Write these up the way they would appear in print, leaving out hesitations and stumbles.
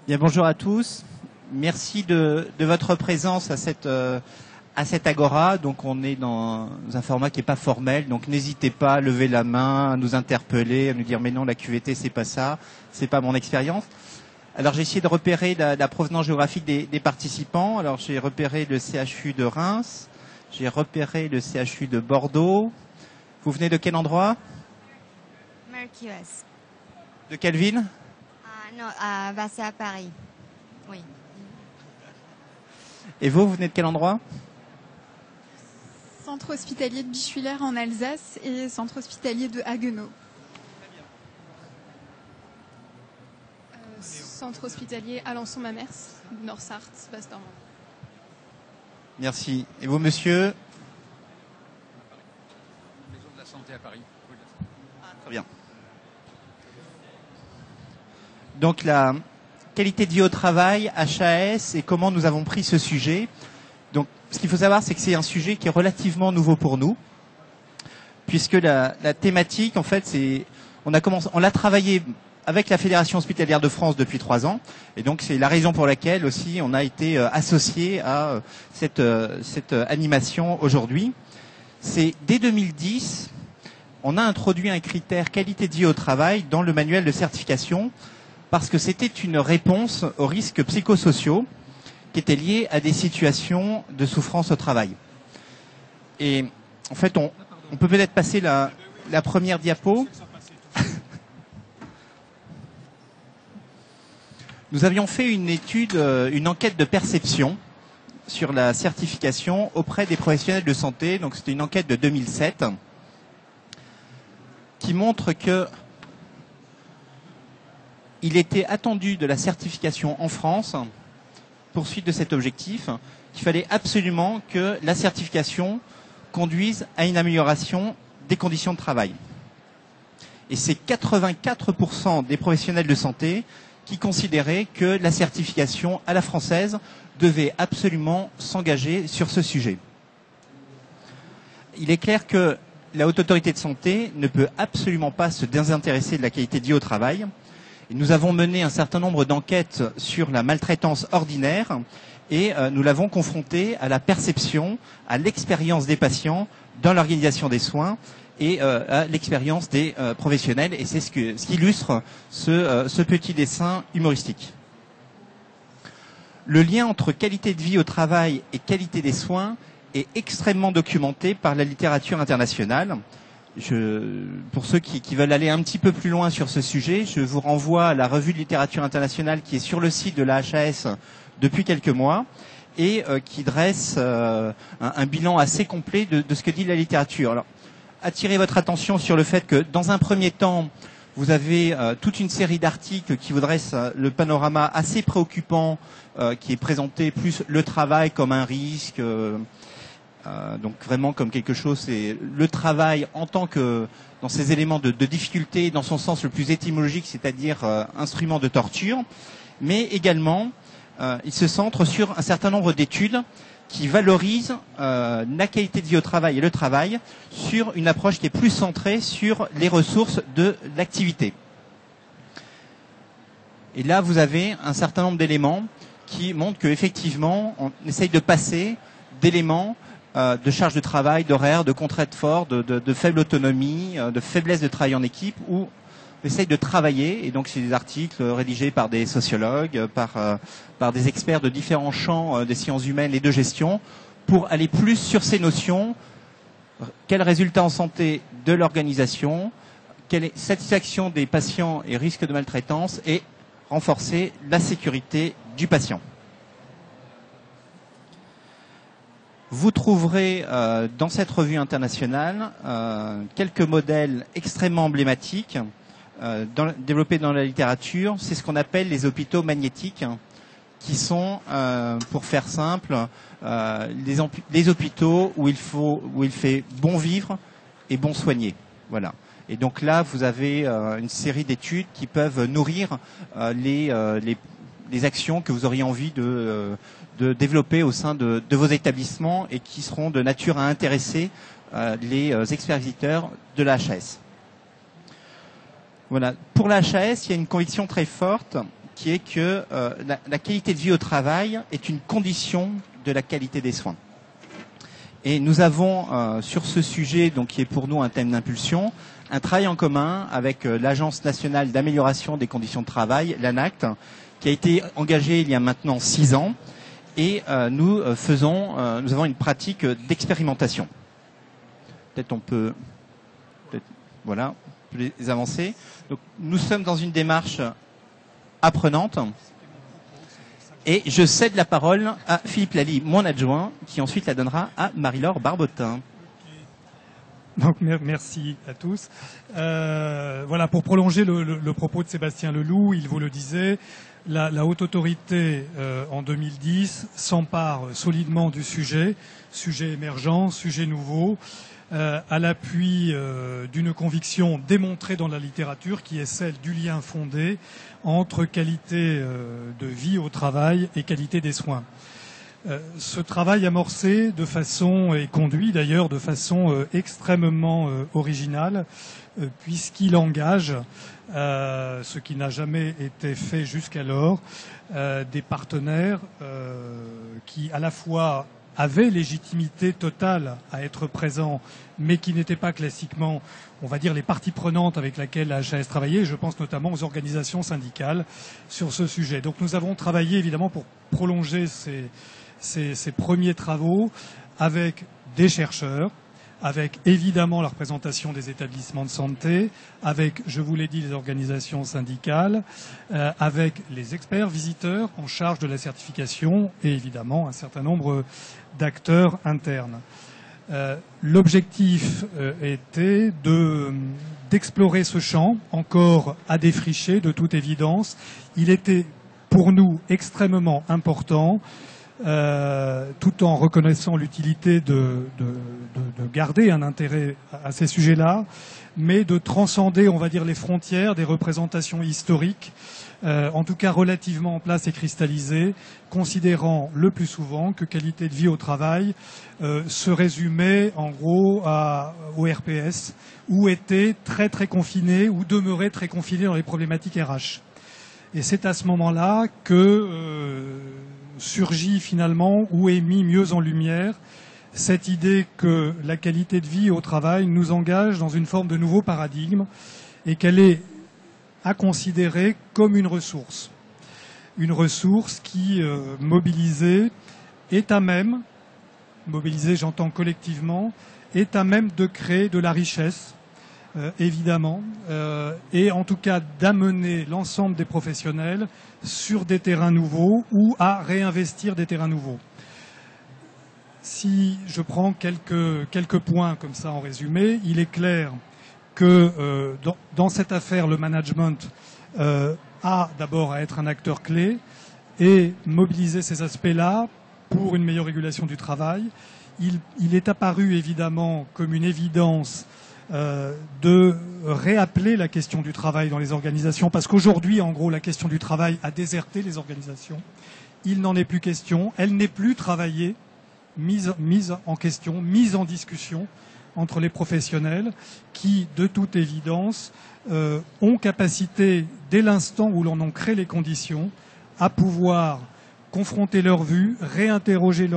Bien, bonjour à tous. Merci de votre présence à cette agora. Donc, on est dans un format qui n'est pas formel. Donc, n'hésitez pas à lever la main, à nous interpeller, à nous dire mais non, la QVT, c'est pas ça, c'est pas mon expérience. Alors, j'ai essayé de repérer la provenance géographique des participants. Alors, j'ai repéré le CHU de Reims, j'ai repéré le CHU de Bordeaux. Vous venez de quel endroit? Mercus. De quelle ville? Non, c'est à Paris. Oui. Et vous venez de quel endroit? Centre hospitalier de Bischwiller en Alsace et centre hospitalier de Haguenau. Centre hospitalier Alençon-Mamers, Nord-Sarthe, Basse-Normandie. Merci. Et vous, monsieur? Maison de la santé à Paris. Très bien. Donc la qualité de vie au travail, HAS, et comment nous avons pris ce sujet. Donc ce qu'il faut savoir, c'est que c'est un sujet qui est relativement nouveau pour nous, puisque la thématique, en fait, on l'a travaillé avec la Fédération hospitalière de France depuis 3 ans, et donc c'est la raison pour laquelle aussi on a été associé à cette animation aujourd'hui. C'est dès 2010, on a introduit un critère qualité de vie au travail dans le manuel de certification, parce que c'était une réponse aux risques psychosociaux qui étaient liés à des situations de souffrance au travail. Et en fait, on peut peut-être passer la première diapo. Nous avions fait une enquête de perception sur la certification auprès des professionnels de santé. Donc c'était une enquête de 2007 qui montre que il était attendu de la certification en France, poursuite de cet objectif, qu'il fallait absolument que la certification conduise à une amélioration des conditions de travail. Et c'est 84% des professionnels de santé qui considéraient que la certification à la française devait absolument s'engager sur ce sujet. Il est clair que la Haute Autorité de Santé ne peut absolument pas se désintéresser de la qualité de vie au travail. Et nous avons mené un certain nombre d'enquêtes sur la maltraitance ordinaire et nous l'avons confronté à la perception, à l'expérience des patients dans l'organisation des soins et à l'expérience des professionnels. Et c'est ce qui illustre ce petit dessin humoristique. Le lien entre qualité de vie au travail et qualité des soins est extrêmement documenté par la littérature internationale. Pour ceux qui veulent aller un petit peu plus loin sur ce sujet, je vous renvoie à la revue de littérature internationale qui est sur le site de la HAS depuis quelques mois et qui dresse un bilan assez complet de ce que dit la littérature. Alors, attirez votre attention sur le fait que dans un premier temps, vous avez toute une série d'articles qui vous dressent le panorama assez préoccupant qui est présenté plus le travail comme un risque, donc vraiment comme quelque chose, c'est le travail en tant que, dans ses éléments de difficulté, dans son sens le plus étymologique, c'est-à-dire instrument de torture, mais également il se centre sur un certain nombre d'études qui valorisent la qualité de vie au travail et le travail sur une approche qui est plus centrée sur les ressources de l'activité. Et là, vous avez un certain nombre d'éléments qui montrent qu'effectivement, on essaye de passer d'éléments de charge de travail, d'horaire, de contraintes fortes, de faible autonomie, de faiblesse de travail en équipe, où on essaye de travailler, et donc c'est des articles rédigés par des sociologues, par des experts de différents champs des sciences humaines et de gestion, pour aller plus sur ces notions, quels résultats en santé de l'organisation, quelle est satisfaction des patients et risque de maltraitance, et renforcer la sécurité du patient. Vous trouverez dans cette revue internationale quelques modèles extrêmement emblématiques développés dans la littérature. C'est ce qu'on appelle les hôpitaux magnétiques, qui sont, pour faire simple, les hôpitaux où il fait bon vivre et bon soigner. Voilà. Et donc là, vous avez une série d'études qui peuvent nourrir les actions que vous auriez envie de développer au sein de vos établissements et qui seront de nature à intéresser les experts visiteurs de la HAS. Voilà. Pour la HAS, il y a une conviction très forte qui est que la qualité de vie au travail est une condition de la qualité des soins. Et nous avons sur ce sujet, donc qui est pour nous un thème d'impulsion, un travail en commun avec l'Agence nationale d'amélioration des conditions de travail, l'ANACT, qui a été engagée il y a maintenant 6 ans. Et nous avons une pratique d'expérimentation. Peut-être on peut les avancer. Donc, nous sommes dans une démarche apprenante. Et je cède la parole à Philippe Lally, mon adjoint, qui ensuite la donnera à Marie-Laure Barbotin. Donc, merci à tous. Voilà, pour prolonger le propos de Sébastien Leloup, il vous le disait, la Haute Autorité, en 2010, s'empare solidement du sujet émergent, sujet nouveau, à l'appui d'une conviction démontrée dans la littérature qui est celle du lien fondé entre qualité de vie au travail et qualité des soins. Ce travail amorcé de façon, et conduit d'ailleurs de façon extrêmement originale, puisqu'il engage, ce qui n'a jamais été fait jusqu'alors, des partenaires qui à la fois avaient légitimité totale à être présents, mais qui n'étaient pas classiquement, on va dire, les parties prenantes avec lesquelles la HAS travaillait. Je pense notamment aux organisations syndicales sur ce sujet. Donc nous avons travaillé évidemment pour prolonger ces premiers travaux avec des chercheurs, avec évidemment la représentation des établissements de santé, avec, je vous l'ai dit, les organisations syndicales, avec les experts visiteurs en charge de la certification et évidemment un certain nombre d'acteurs internes. L'objectif était d'explorer ce champ, encore à défricher de toute évidence. Il était pour nous extrêmement important, tout en reconnaissant l'utilité de garder un intérêt à ces sujets-là, mais de transcender, on va dire, les frontières des représentations historiques, en tout cas relativement en place et cristallisées, considérant le plus souvent que qualité de vie au travail se résumait en gros au RPS, ou était très très confiné, ou demeurait très confiné dans les problématiques RH. Et c'est à ce moment-là que surgit finalement, ou est mis mieux en lumière, cette idée que la qualité de vie au travail nous engage dans une forme de nouveau paradigme et qu'elle est à considérer comme une ressource. Une ressource qui, mobilisée, est à même, mobilisée j'entends collectivement, est à même de créer de la richesse, évidemment, et en tout cas d'amener l'ensemble des professionnels sur des terrains nouveaux ou à réinvestir des terrains nouveaux. Si je prends quelques points comme ça en résumé, il est clair que dans cette affaire, le management a d'abord à être un acteur clé et mobiliser ces aspects-là pour une meilleure régulation du travail. Il est apparu évidemment comme une évidence de réappeler la question du travail dans les organisations, parce qu'aujourd'hui, en gros, la question du travail a déserté les organisations. Il n'en est plus question. Elle n'est plus travaillée, mise en question, mise en discussion entre les professionnels qui, de toute évidence, ont capacité, dès l'instant où l'on en crée les conditions, à pouvoir confronter leur vue, réinterroger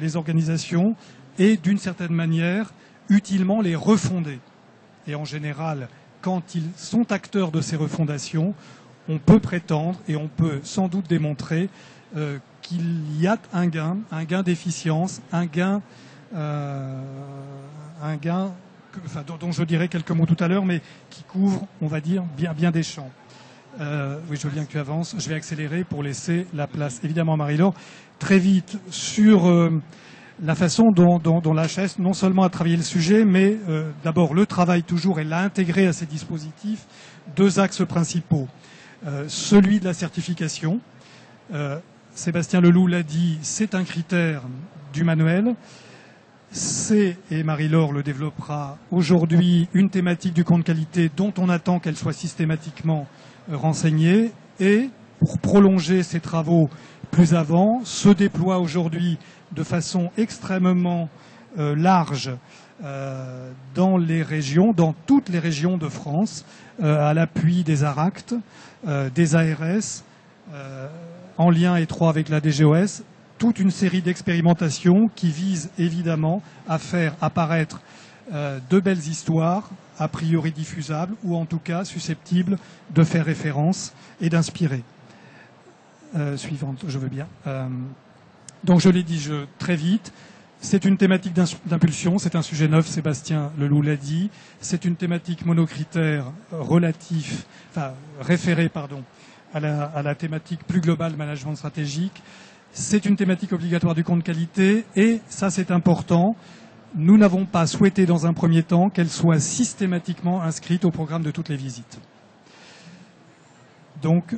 les organisations et, d'une certaine manière, utilement les refonder. Et en général, quand ils sont acteurs de ces refondations, on peut prétendre et on peut sans doute démontrer qu'il y a un gain d'efficience, un gain dont je dirai quelques mots tout à l'heure, mais qui couvre, on va dire, bien des champs. Oui, je veux bien que tu avances. Je vais accélérer pour laisser la place, évidemment, à Marie-Laure. Très vite, sur la façon dont la HAS non seulement a travaillé le sujet, mais d'abord le travail toujours, elle l'a intégré à ses dispositifs, 2 axes principaux. Celui de la certification. Sébastien Leloup l'a dit, c'est un critère du manuel. C'est, et Marie-Laure le développera aujourd'hui, une thématique du compte qualité dont on attend qu'elle soit systématiquement renseignée. Et pour prolonger ces travaux plus avant, se déploie aujourd'hui de façon extrêmement large dans les régions, dans toutes les régions de France, à l'appui des ARACT, des ARS, en lien étroit avec la DGOS, toute une série d'expérimentations qui visent évidemment à faire apparaître de belles histoires, a priori diffusables, ou en tout cas susceptibles de faire référence et d'inspirer. Suivante, je veux bien. Donc je l'ai dit très vite, c'est une thématique d'impulsion, c'est un sujet neuf, Sébastien Leloup l'a dit, c'est une thématique monocritère référée à la thématique plus globale management stratégique. C'est une thématique obligatoire du compte qualité et, ça c'est important, nous n'avons pas souhaité dans un premier temps qu'elle soit systématiquement inscrite au programme de toutes les visites. Donc,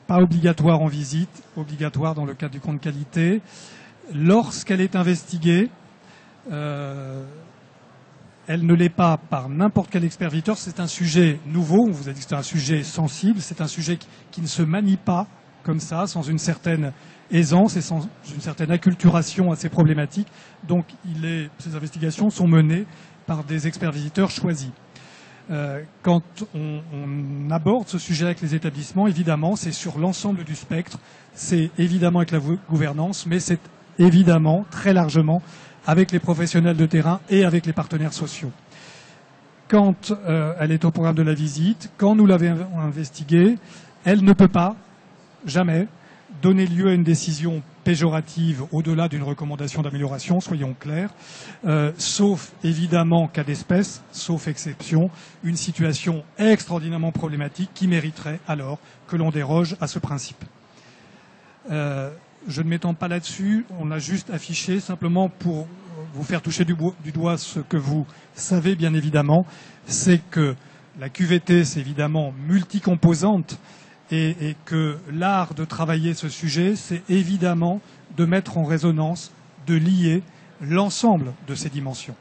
pas obligatoire en visite, obligatoire dans le cadre du compte qualité. Lorsqu'elle est investiguée, elle ne l'est pas par n'importe quel expert visiteur. C'est un sujet nouveau, on vous a dit que c'est un sujet sensible, c'est un sujet qui ne se manie pas comme ça, sans une certaine aisance et sans une certaine acculturation à ces problématiques. Donc ces investigations sont menées par des experts visiteurs choisis. Quand on aborde ce sujet avec les établissements, évidemment, c'est sur l'ensemble du spectre, c'est évidemment avec la gouvernance, mais c'est évidemment, très largement, avec les professionnels de terrain et avec les partenaires sociaux. Quand elle est au programme de la visite, quand nous l'avons investiguée, elle ne peut pas, jamais, donner lieu à une décision péjorative au-delà d'une recommandation d'amélioration, soyons clairs, sauf évidemment cas d'espèce, sauf exception, une situation extraordinairement problématique qui mériterait alors que l'on déroge à ce principe. Je ne m'étends pas là-dessus, on a juste affiché simplement pour vous faire toucher du doigt ce que vous savez bien évidemment, c'est que la QVT c'est évidemment multicomposante et que l'art de travailler ce sujet c'est évidemment de mettre en résonance, de lier l'ensemble de ces dimensions.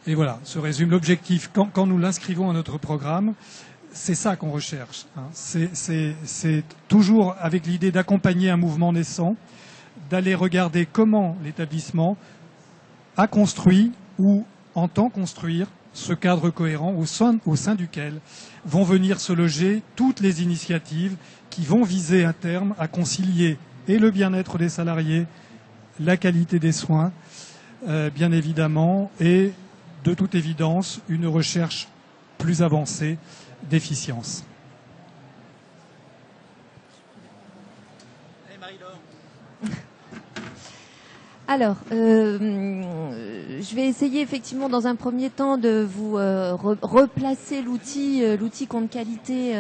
Et voilà, se résume l'objectif. Quand nous l'inscrivons à notre programme, c'est ça qu'on recherche. C'est toujours avec l'idée d'accompagner un mouvement naissant, d'aller regarder comment l'établissement a construit ou entend construire ce cadre cohérent au sein duquel vont venir se loger toutes les initiatives qui vont viser à terme à concilier et le bien-être des salariés, la qualité des soins, bien évidemment, et de toute évidence, une recherche plus avancée d'efficience. Alors, je vais essayer effectivement dans un premier temps de vous replacer l'outil compte qualité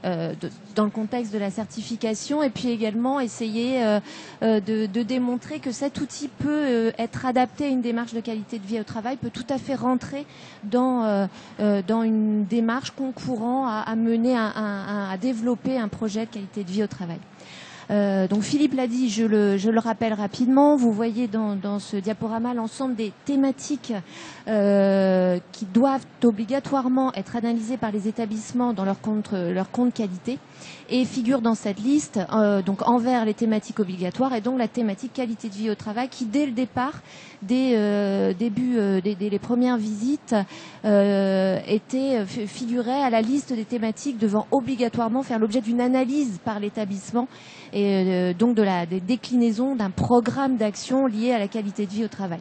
dans le contexte de la certification et puis également essayer de démontrer que cet outil peut être adapté à une démarche de qualité de vie au travail, peut tout à fait rentrer dans une démarche concourant à mener à développer un projet de qualité de vie au travail. Donc Philippe l'a dit, je le rappelle rapidement. Vous voyez dans ce diaporama l'ensemble des thématiques qui doivent obligatoirement être analysées par les établissements dans leur compte qualité et figurent dans cette liste donc envers les thématiques obligatoires et donc la thématique qualité de vie au travail qui dès le départ, dès les premières visites figurait à la liste des thématiques devant obligatoirement faire l'objet d'une analyse par l'établissement et donc des déclinaisons d'un programme d'action lié à la qualité de vie au travail.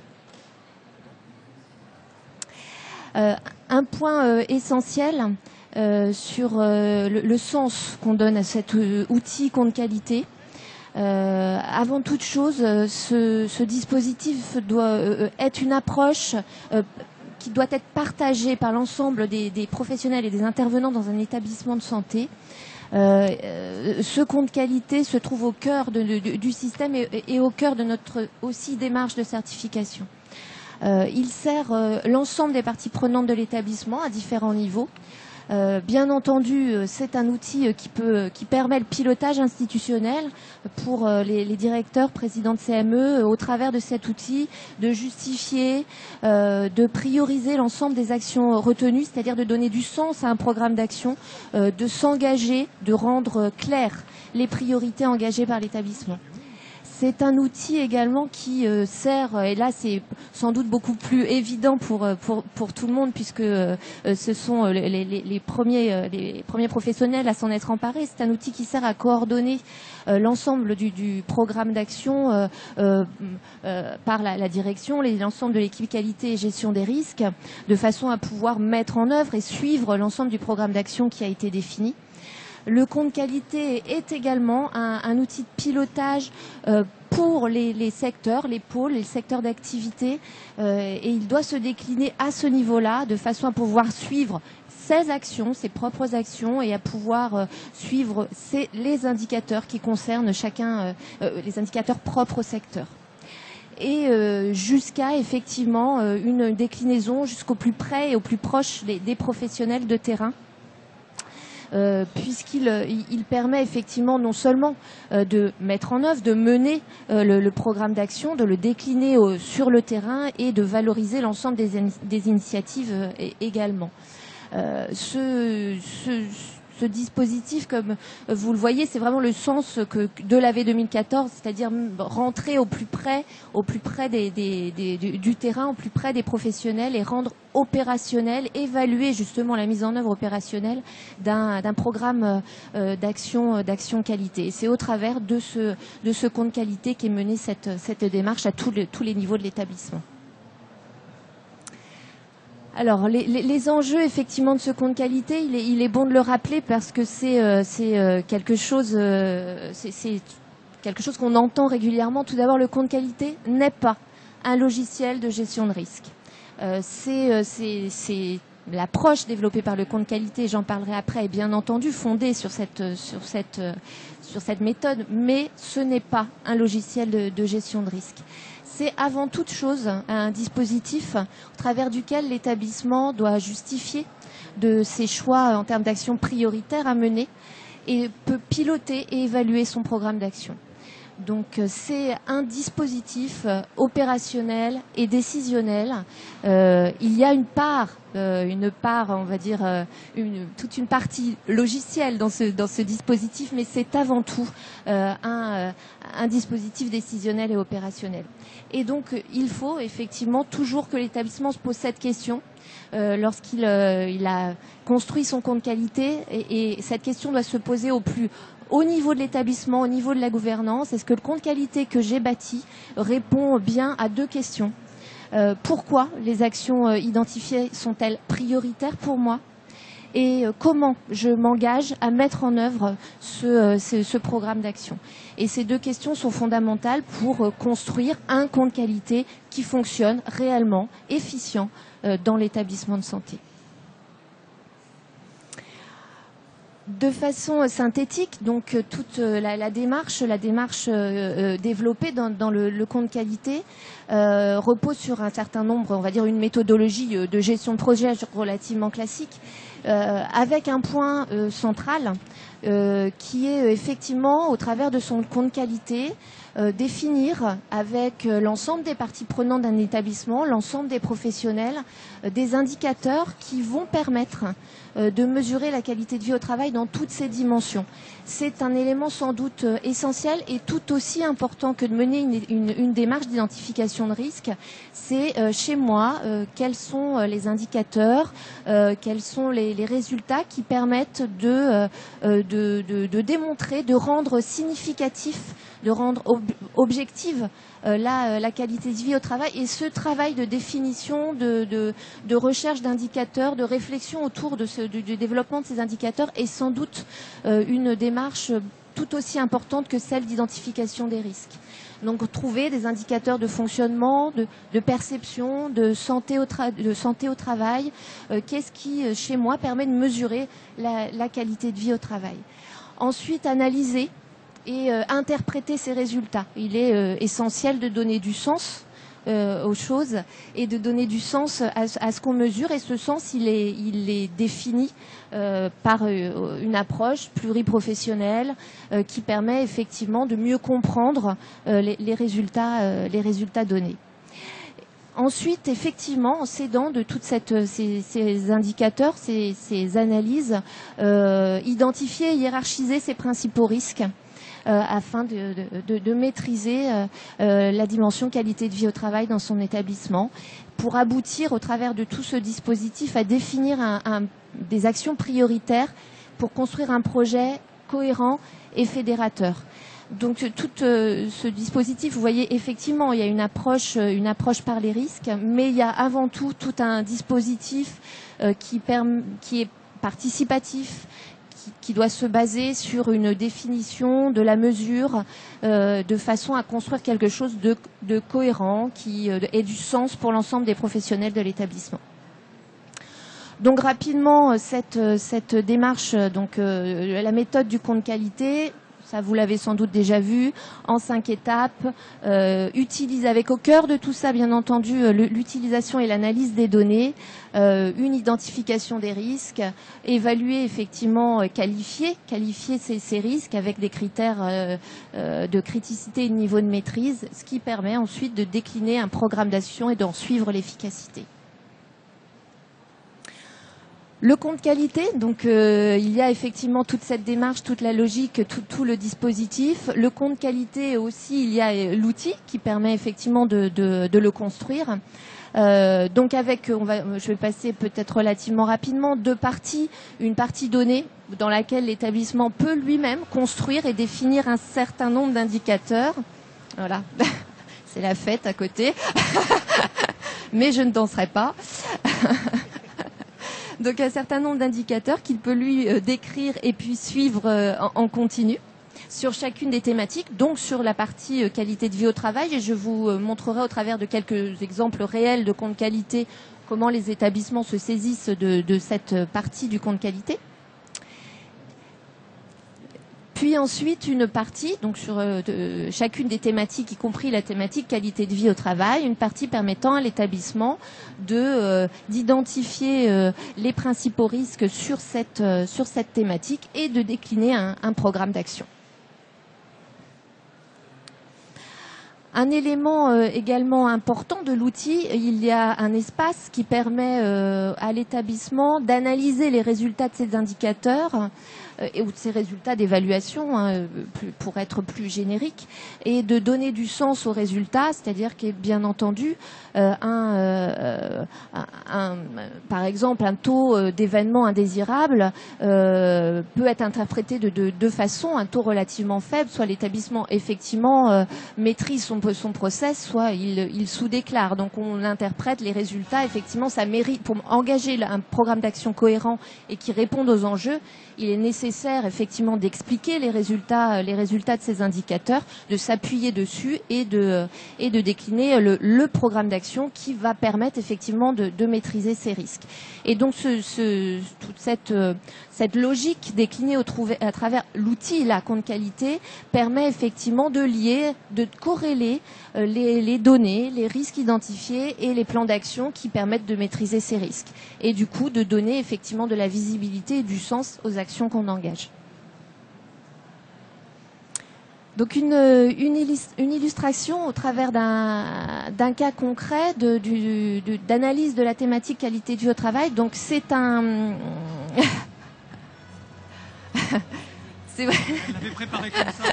Un point essentiel sur le sens qu'on donne à cet outil compte qualité. Avant toute chose, ce dispositif doit être une approche qui doit être partagée par l'ensemble des professionnels et des intervenants dans un établissement de santé. Ce compte qualité se trouve au cœur du système et au cœur de notre aussi démarche de certification. Il sert l'ensemble des parties prenantes de l'établissement à différents niveaux. Bien entendu, c'est un outil qui permet le pilotage institutionnel pour les directeurs, présidents de CME, au travers de cet outil, de justifier, de prioriser l'ensemble des actions retenues, c'est-à-dire de donner du sens à un programme d'action, de s'engager, de rendre claires les priorités engagées par l'établissement. C'est un outil également qui sert, et là c'est sans doute beaucoup plus évident pour tout le monde, puisque ce sont les premiers professionnels à s'en être emparés. C'est un outil qui sert à coordonner l'ensemble du programme d'action par la direction, l'ensemble de l'équipe qualité et gestion des risques, de façon à pouvoir mettre en œuvre et suivre l'ensemble du programme d'action qui a été défini. Le compte qualité est également un outil de pilotage pour les secteurs, les pôles, les secteurs d'activité, et il doit se décliner à ce niveau-là de façon à pouvoir suivre ses actions, ses propres actions, et à pouvoir suivre les indicateurs qui concernent chacun, les indicateurs propres au secteur. Et jusqu'à effectivement une déclinaison jusqu'au plus près et au plus proche des professionnels de terrain. Puisqu'il permet effectivement non seulement de mettre en œuvre, de mener le programme d'action, de le décliner sur le terrain et de valoriser l'ensemble des initiatives également. Ce dispositif, comme vous le voyez, c'est vraiment le sens de l'AV 2014, c'est-à-dire rentrer au plus près du terrain, au plus près des professionnels, et rendre opérationnel, évaluer justement la mise en œuvre opérationnelle d'un programme d'action qualité. Et c'est au travers de ce compte qualité qu'est menée cette démarche à tous les niveaux de l'établissement. Alors, les enjeux effectivement de ce compte qualité, il est bon de le rappeler parce que c'est quelque chose qu'on entend régulièrement. Tout d'abord, le compte qualité n'est pas un logiciel de gestion de risque. C'est l'approche développée par le compte qualité, j'en parlerai après, est bien entendu fondée sur cette méthode, mais ce n'est pas un logiciel de gestion de risque. C'est avant toute chose un dispositif au travers duquel l'établissement doit justifier de ses choix en termes d'action prioritaires à mener et peut piloter et évaluer son programme d'action. Donc c'est un dispositif opérationnel et décisionnel. Il y a une part, on va dire, toute une partie logicielle dans ce dispositif, mais c'est avant tout un dispositif décisionnel et opérationnel. Et donc il faut effectivement toujours que l'établissement se pose cette question lorsqu'il a construit son compte qualité, et cette question doit se poser au niveau de l'établissement, au niveau de la gouvernance. Est-ce que le compte qualité que j'ai bâti répond bien à deux questions ? Pourquoi les actions identifiées sont-elles prioritaires pour moi ? Et comment je m'engage à mettre en œuvre ce programme d'action ? Et ces deux questions sont fondamentales pour construire un compte qualité qui fonctionne réellement, efficient dans l'établissement de santé. De façon synthétique, donc toute la démarche développée dans le compte qualité repose sur un certain nombre, on va dire une méthodologie de gestion de projet relativement classique, avec un point central qui est effectivement, au travers de son compte qualité, définir avec l'ensemble des parties prenantes d'un établissement, l'ensemble des professionnels, des indicateurs qui vont permettre de mesurer la qualité de vie au travail dans toutes ses dimensions. C'est un élément sans doute essentiel et tout aussi important que de mener une démarche d'identification de risque. C'est chez moi quels sont les indicateurs, quels sont les résultats qui permettent de démontrer, de rendre significatif, de rendre objective la qualité de vie au travail. Et ce travail de définition, de recherche d'indicateurs, de réflexion autour du développement de ces indicateurs est sans doute une démarche tout aussi importante que celle d'identification des risques. Donc trouver des indicateurs de fonctionnement, de perception, de santé au travail, qu'est-ce qui, chez moi, permet de mesurer la qualité de vie au travail. Ensuite, analyser et interpréter ces résultats. Il est essentiel de donner du sens aux choses et de donner du sens à ce qu'on mesure, et ce sens il est défini par une approche pluriprofessionnelle qui permet effectivement de mieux comprendre les résultats donnés. Ensuite, effectivement, en s'aidant de toutes ces indicateurs, ces analyses, identifier et hiérarchiser ces principaux risques afin de maîtriser la dimension qualité de vie au travail dans son établissement, pour aboutir au travers de tout ce dispositif à définir des actions prioritaires pour construire un projet cohérent et fédérateur. Donc tout ce dispositif, vous voyez, effectivement, il y a une approche par les risques, mais il y a avant tout un dispositif qui est participatif, qui doit se baser sur une définition de la mesure de façon à construire quelque chose de cohérent qui ait du sens pour l'ensemble des professionnels de l'établissement. Donc rapidement, cette démarche, la méthode du compte qualité, ça vous l'avez sans doute déjà vu, en 5 étapes, utilise avec au cœur de tout ça, bien entendu, l'utilisation et l'analyse des données, une identification des risques, évaluer effectivement, qualifier ces risques avec des critères de criticité et de niveau de maîtrise, ce qui permet ensuite de décliner un programme d'action et d'en suivre l'efficacité. Le compte qualité, donc il y a effectivement toute cette démarche, toute la logique, tout le dispositif. Le compte qualité aussi, il y a l'outil qui permet effectivement de le construire. Donc je vais passer peut-être relativement rapidement, 2 parties. Une partie donnée dans laquelle l'établissement peut lui-même construire et définir un certain nombre d'indicateurs. Voilà, c'est la fête à côté, mais je ne danserai pas. Donc un certain nombre d'indicateurs qu'il peut lui décrire et puis suivre en continu sur chacune des thématiques, donc sur la partie qualité de vie au travail. Et je vous montrerai au travers de quelques exemples réels de compte qualité comment les établissements se saisissent de cette partie du compte qualité. Puis ensuite une partie, donc sur chacune des thématiques, y compris la thématique qualité de vie au travail, une partie permettant à l'établissement d'identifier les principaux risques sur cette thématique et de décliner un programme d'action. Un élément également important de l'outil, il y a un espace qui permet à l'établissement d'analyser les résultats de ces indicateurs ou de ces résultats d'évaluation, pour être plus générique, et de donner du sens aux résultats, c'est-à-dire qu'il y a bien entendu par exemple, un taux d'événements indésirables peut être interprété de deux façons, un taux relativement faible, soit l'établissement effectivement maîtrise son process, soit il sous-déclare. Donc on interprète les résultats, effectivement ça mérite, pour engager un programme d'action cohérent et qui réponde aux enjeux, il est nécessaire effectivement d'expliquer les résultats de ces indicateurs, de s'appuyer dessus et de décliner le programme d'action qui va permettre effectivement de maîtriser ces risques. Et donc toute cette logique déclinée à travers l'outil, la compte qualité, permet effectivement de lier, de corréler les données, les risques identifiés et les plans d'action qui permettent de maîtriser ces risques. Et du coup, de donner effectivement de la visibilité et du sens aux actions qu'on engage. Donc une illustration au travers d'un cas concret d'analyse de la thématique qualité de vie au travail. Donc c'est un... c'est vrai. Je l'avais préparé comme ça.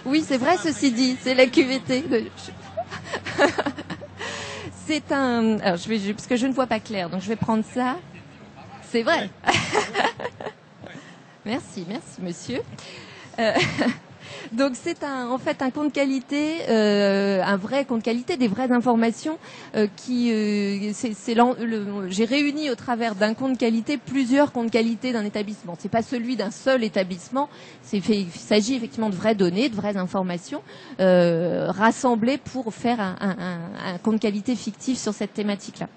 Oui, c'est vrai, ceci dit, c'est la QVT. C'est un... Alors, parce que je ne vois pas clair, donc je vais prendre ça. C'est vrai. Merci, monsieur. Donc c'est en fait un compte qualité, un vrai compte qualité, des vraies informations j'ai réuni au travers d'un compte qualité plusieurs comptes qualité d'un établissement. C'est pas celui d'un seul établissement. Il s'agit effectivement de vraies données, de vraies informations rassemblées pour faire un compte qualité fictif sur cette thématique-là.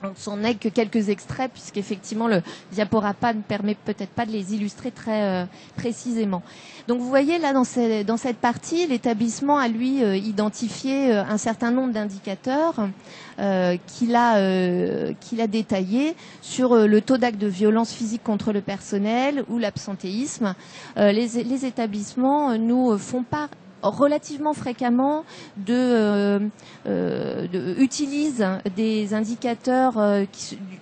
On s'en est que quelques extraits puisqu'effectivement le diaporama ne permet peut-être pas de les illustrer très précisément. Donc vous voyez là dans cette partie, l'établissement a lui identifié un certain nombre d'indicateurs qu'il a détaillés sur le taux d'actes de violence physique contre le personnel ou l'absentéisme. Les établissements nous font part relativement fréquemment utilisent des indicateurs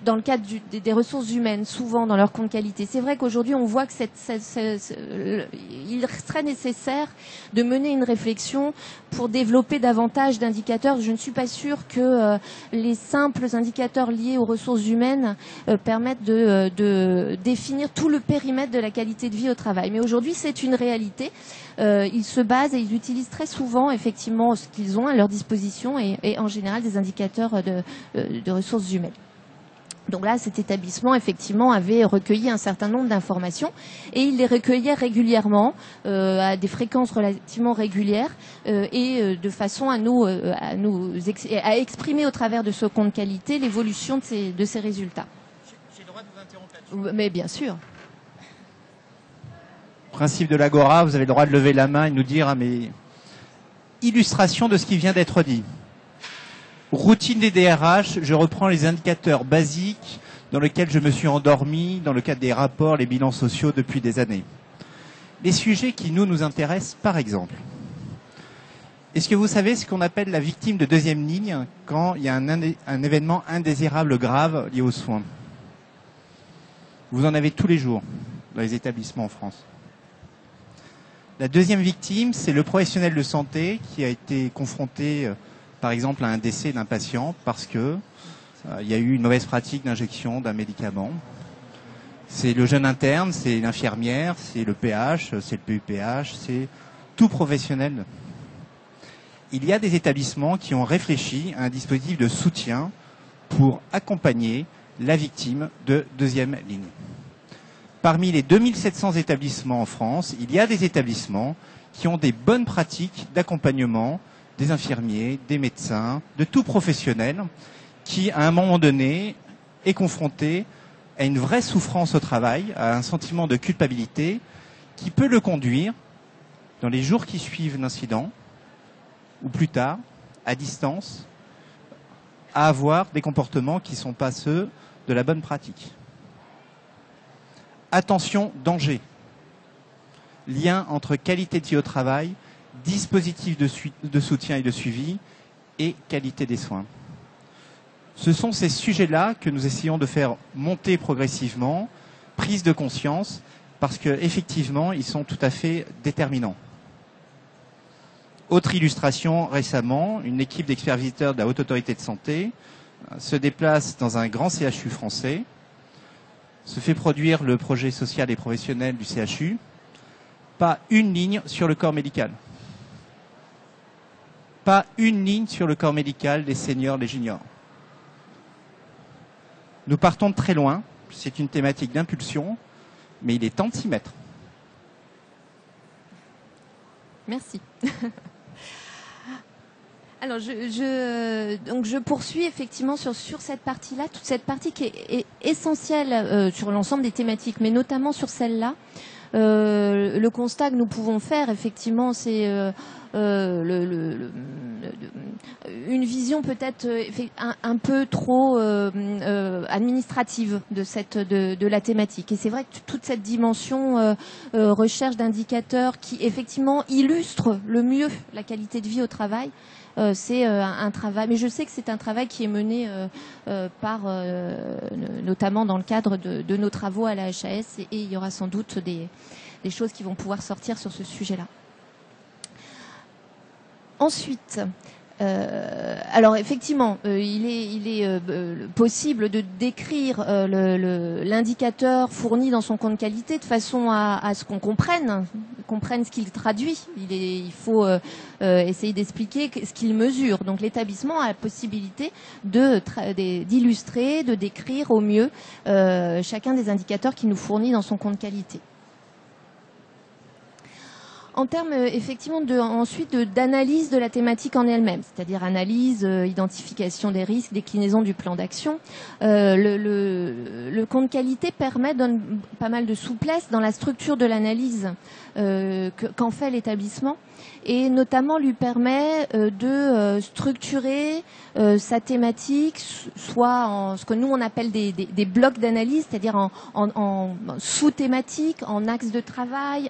dans le cadre des ressources humaines, souvent dans leur compte qualité. C'est vrai qu'aujourd'hui, on voit que il serait nécessaire de mener une réflexion pour développer davantage d'indicateurs. Je ne suis pas sûre que les simples indicateurs liés aux ressources humaines permettent de définir tout le périmètre de la qualité de vie au travail. Mais aujourd'hui, c'est une réalité. Ils se basent et ils utilisent très souvent effectivement ce qu'ils ont à leur disposition et en général des indicateurs de ressources humaines. Donc là, cet établissement, effectivement, avait recueilli un certain nombre d'informations et il les recueillait régulièrement, à des fréquences relativement régulières et de façon à exprimer au travers de ce compte qualité l'évolution de ces résultats. J'ai le droit de vous interrompre là-dessus ? Mais bien sûr. Principe de l'Agora, vous avez le droit de lever la main et de nous dire, mais illustration de ce qui vient d'être dit. Routine des DRH, je reprends les indicateurs basiques dans lesquels je me suis endormi dans le cadre des rapports, les bilans sociaux depuis des années. Les sujets qui nous intéressent, par exemple. Est-ce que vous savez ce qu'on appelle la victime de deuxième ligne quand il y a un événement indésirable grave lié aux soins? Vous en avez tous les jours dans les établissements en France. La deuxième victime, c'est le professionnel de santé qui a été confronté, par exemple, à un décès d'un patient parce que il y a eu une mauvaise pratique d'injection d'un médicament. C'est le jeune interne, c'est l'infirmière, c'est le PH, c'est le PUPH, c'est tout professionnel. Il y a des établissements qui ont réfléchi à un dispositif de soutien pour accompagner la victime de deuxième ligne. Parmi les 2700 établissements en France, il y a des établissements qui ont des bonnes pratiques d'accompagnement des infirmiers, des médecins, de tout professionnel qui, à un moment donné, est confronté à une vraie souffrance au travail, à un sentiment de culpabilité qui peut le conduire, dans les jours qui suivent l'incident, ou plus tard, à distance, à avoir des comportements qui ne sont pas ceux de la bonne pratique. Attention, danger. Lien entre qualité de vie au travail, dispositif de soutien et de suivi et qualité des soins. Ce sont ces sujets-là que nous essayons de faire monter progressivement, prise de conscience, parce qu'effectivement, ils sont tout à fait déterminants. Autre illustration, récemment, une équipe d'experts visiteurs de la Haute Autorité de Santé se déplace dans un grand CHU français, se fait produire le projet social et professionnel du CHU, pas une ligne sur le corps médical. Pas une ligne sur le corps médical des seniors, des juniors. Nous partons de très loin, c'est une thématique d'impulsion, mais il est temps de s'y mettre. Merci. Alors, je poursuis effectivement sur cette partie-là, toute cette partie qui est essentielle sur l'ensemble des thématiques, mais notamment sur celle-là. Le constat que nous pouvons faire, effectivement, c'est une vision peut-être un peu trop administrative de la thématique. Et c'est vrai que toute cette dimension recherche d'indicateurs qui, effectivement, illustre le mieux la qualité de vie au travail, c'est un travail, mais je sais que c'est un travail qui est mené notamment dans le cadre de nos travaux à la HAS, et il y aura sans doute des choses qui vont pouvoir sortir sur ce sujet-là. Ensuite, alors effectivement, il est possible de décrire l'indicateur fourni dans son compte qualité de façon à ce qu'on comprenne ce qu'il traduit. Il faut essayer d'expliquer ce qu'il mesure. Donc l'établissement a la possibilité d'illustrer, de décrire au mieux chacun des indicateurs qu'il nous fournit dans son compte qualité. En termes effectivement ensuite d'analyse de la thématique en elle-même, c'est-à-dire analyse, identification des risques, déclinaison du plan d'action, le compte qualité donne pas mal de souplesse dans la structure de l'analyse qu'en fait l'établissement, et notamment lui permet de structurer sa thématique, soit en ce que nous on appelle des blocs d'analyse, c'est-à-dire en sous-thématiques, en axes de travail,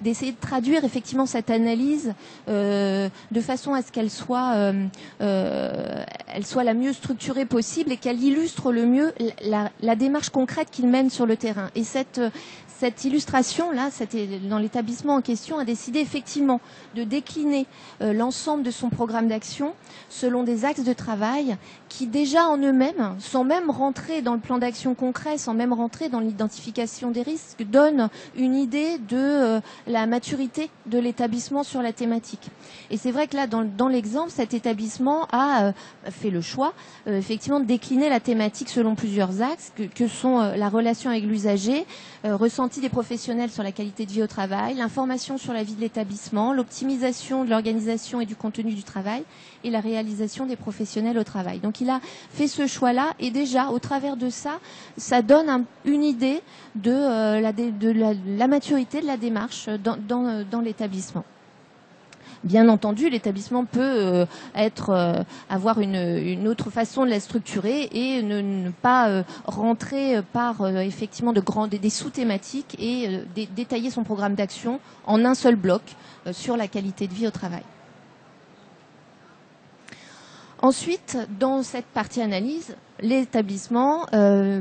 d'essayer de traduire construire effectivement cette analyse de façon à ce qu'elle soit la mieux structurée possible et qu'elle illustre le mieux la démarche concrète qu'il mène sur le terrain. Et cette illustration-là, dans l'établissement en question, a décidé effectivement de décliner l'ensemble de son programme d'action selon des axes de travail qui déjà en eux-mêmes, sans même rentrer dans le plan d'action concret, sans même rentrer dans l'identification des risques, donnent une idée de la maturité de l'établissement sur la thématique. Et c'est vrai que là, dans l'exemple, cet établissement a fait le choix effectivement de décliner la thématique selon plusieurs axes que sont la relation avec l'usager, ressenti des professionnels sur la qualité de vie au travail, l'information sur la vie de l'établissement, l'optimisation de l'organisation et du contenu du travail et la réalisation des professionnels au travail. Donc il a fait ce choix-là et déjà au travers de ça, ça donne une idée de la maturité de la démarche dans l'établissement. Bien entendu, l'établissement peut avoir une autre façon de la structurer et ne pas rentrer par effectivement des sous-thématiques et détailler son programme d'action en un seul bloc sur la qualité de vie au travail. Ensuite, dans cette partie analyse, l'établissement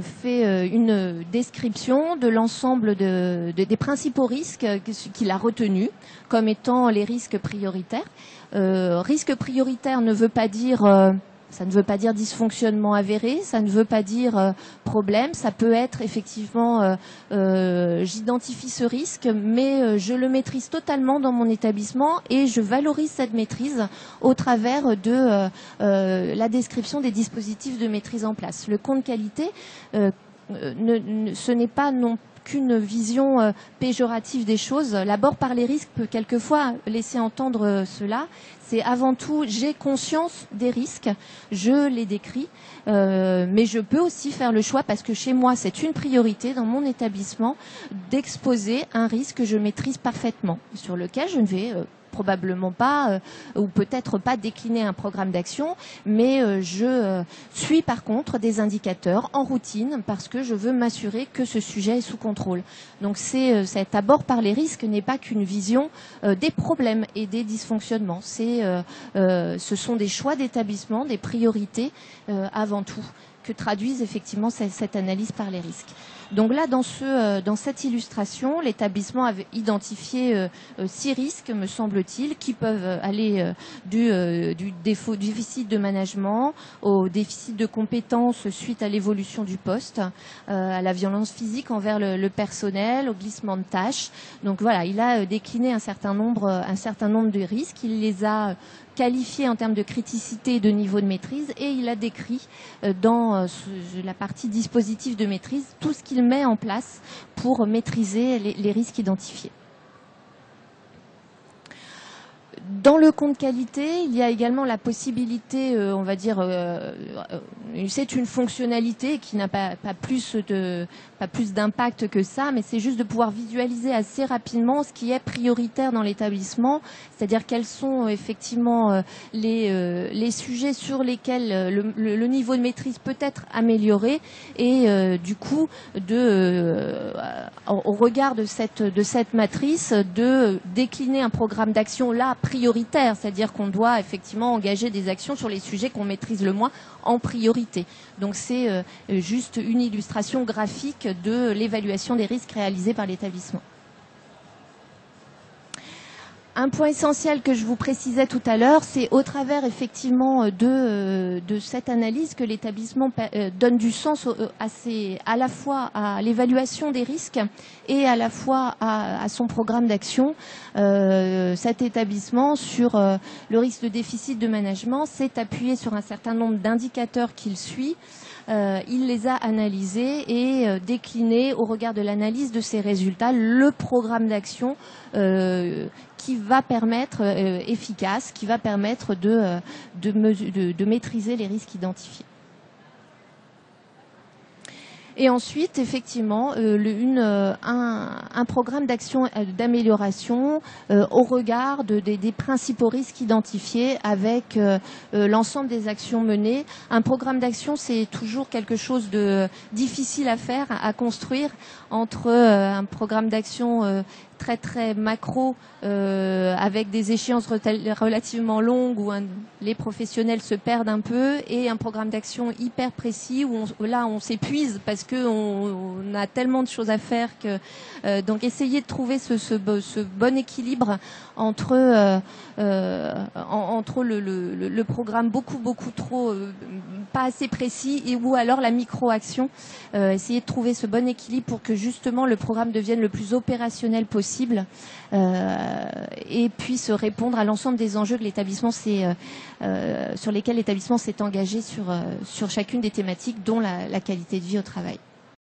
fait une description de l'ensemble des principaux risques qu'il a retenus comme étant les risques prioritaires. Risque prioritaire ne veut pas dire ça ne veut pas dire dysfonctionnement avéré, ça ne veut pas dire problème, ça peut être effectivement j'identifie ce risque, mais je le maîtrise totalement dans mon établissement et je valorise cette maîtrise au travers de la description des dispositifs de maîtrise en place. Le compte qualité, ce n'est pas non qu'une vision péjorative des choses. L'abord par les risques peut quelquefois laisser entendre cela. C'est avant tout, j'ai conscience des risques, je les décris, mais je peux aussi faire le choix, parce que chez moi, c'est une priorité dans mon établissement, d'exposer un risque que je maîtrise parfaitement, sur lequel je ne vais probablement pas, ou peut-être pas décliner un programme d'action, mais je suis par contre des indicateurs en routine parce que je veux m'assurer que ce sujet est sous contrôle. Donc cet abord par les risques n'est pas qu'une vision des problèmes et des dysfonctionnements. Ce sont des choix d'établissement, des priorités avant tout, que traduisent effectivement cette analyse par les risques. Donc là, dans cette illustration, l'établissement avait identifié 6 risques, me semble-t-il, qui peuvent aller du déficit de management au déficit de compétences suite à l'évolution du poste, à la violence physique envers le personnel, au glissement de tâches. Donc voilà, il a décliné un certain nombre de risques. Il les a qualifié en termes de criticité et de niveau de maîtrise, et il a décrit dans la partie dispositif de maîtrise tout ce qu'il met en place pour maîtriser les risques identifiés. Dans le compte qualité, il y a également la possibilité, on va dire, c'est une fonctionnalité qui n'a pas plus d'impact que ça, mais c'est juste de pouvoir visualiser assez rapidement ce qui est prioritaire dans l'établissement, c'est-à-dire quels sont effectivement les sujets sur lesquels le niveau de maîtrise peut être amélioré, et du coup, au regard de cette matrice, de décliner un programme d'action là prioritaire, c'est-à-dire qu'on doit effectivement engager des actions sur les sujets qu'on maîtrise le moins en priorité. Donc c'est juste une illustration graphique de l'évaluation des risques réalisés par l'établissement. Un point essentiel que je vous précisais tout à l'heure, c'est au travers effectivement de cette analyse que l'établissement donne du sens à la fois à l'évaluation des risques et à la fois à son programme d'action. Cet établissement, sur le risque de déficit de management, s'est appuyé sur un certain nombre d'indicateurs qu'il suit. Il les a analysés et déclinés au regard de l'analyse de ces résultats, le programme d'action qui va permettre efficace, qui va permettre de maîtriser les risques identifiés. Et ensuite, effectivement, un programme d'action d'amélioration au regard des principaux risques identifiés avec l'ensemble des actions menées. Un programme d'action, c'est toujours quelque chose de difficile à faire, à construire, entre un programme d'action très très macro, avec des échéances relativement longues où les professionnels se perdent un peu, et un programme d'action hyper précis où là on s'épuise parce que on a tellement de choses à faire que donc essayer de trouver ce bon équilibre entre entre le programme beaucoup trop pas assez précis et ou alors la micro-action, essayer de trouver ce bon équilibre pour que justement le programme devienne le plus opérationnel possible et puisse répondre à l'ensemble des enjeux que l'établissement sur lesquels l'établissement s'est engagé sur chacune des thématiques, dont la qualité de vie au travail.